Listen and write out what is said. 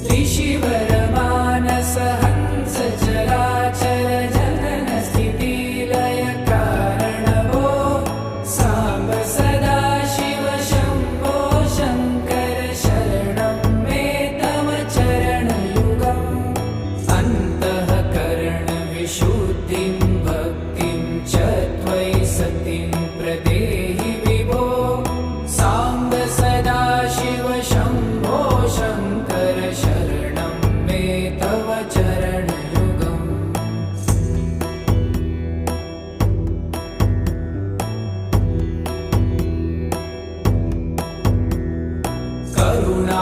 त्रिशिवरमानस हंस चराचर जनन स्थिति लय कारणभो साम्ब सदा शिव शम्भो शङ्कर शरणं मे तव चरणयुगम् अन्तःकरणविशुद्धिं भक्तिं च त्वयि सतिं प्रदेहि विभो साम्ब सदा शिव शम्भो शङ्कर शरणं मे तव चरणयुगम् करुणा